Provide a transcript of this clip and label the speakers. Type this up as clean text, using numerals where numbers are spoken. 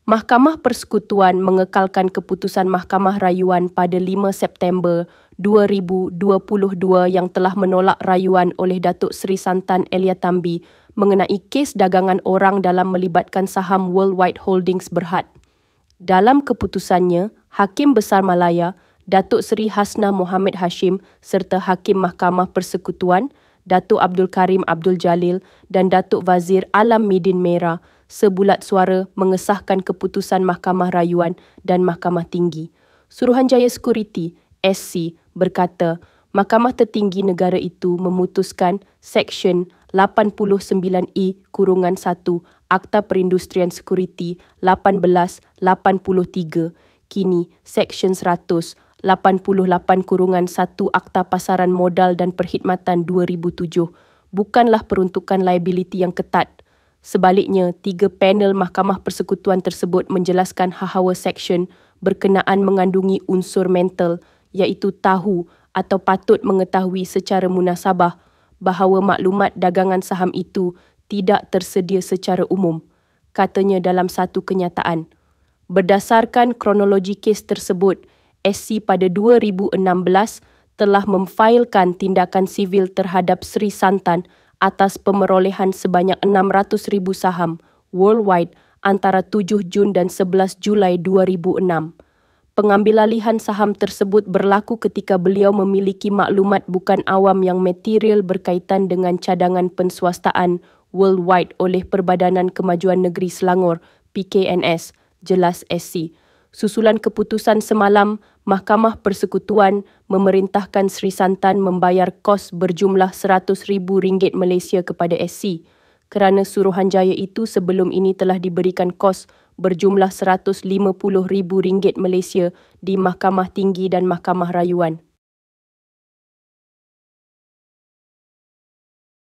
Speaker 1: Mahkamah Persekutuan mengekalkan keputusan Mahkamah Rayuan pada 5 September 2022 yang telah menolak rayuan oleh Datuk Seri Santan Eliatambi mengenai kes dagangan orang dalam melibatkan saham Worldwide Holdings Berhad. Dalam keputusannya, Hakim Besar Malaya, Datuk Seri Hasnah Mohammed Hashim serta Hakim Mahkamah Persekutuan, Datuk Abdul Karim Abdul Jalil dan Datuk Wazir Alam Midin Mera sebulat suara mengesahkan keputusan Mahkamah Rayuan dan Mahkamah Tinggi. Suruhanjaya Sekuriti SC berkata, Mahkamah Tertinggi negara itu memutuskan Seksyen 89E-1 Akta Perindustrian Sekuriti 1883, kini Seksyen 188-1 Akta Pasaran Modal dan Perkhidmatan 2007 bukanlah peruntukan liability yang ketat. Sebaliknya, 3 panel Mahkamah Persekutuan tersebut menjelaskan hahawa seksyen berkenaan mengandungi unsur mental iaitu tahu atau patut mengetahui secara munasabah bahawa maklumat dagangan saham itu tidak tersedia secara umum, katanya dalam satu kenyataan. Berdasarkan kronologi kes tersebut, SC pada 2016 telah memfailkan tindakan sivil terhadap Seri Santan atas pemerolehan sebanyak 600,000 saham worldwide antara 7 Jun dan 11 Julai 2006. Pengambilalihan saham tersebut berlaku ketika beliau memiliki maklumat bukan awam yang material berkaitan dengan cadangan penswastaan worldwide oleh Perbadanan Kemajuan Negeri Selangor PKNS, jelas SC. Susulan keputusan semalam, Mahkamah Persekutuan memerintahkan Seri Santan membayar kos berjumlah RM100,000 Malaysia kepada SC kerana suruhanjaya itu sebelum ini telah diberikan kos berjumlah RM150,000 Malaysia di Mahkamah Tinggi dan Mahkamah Rayuan.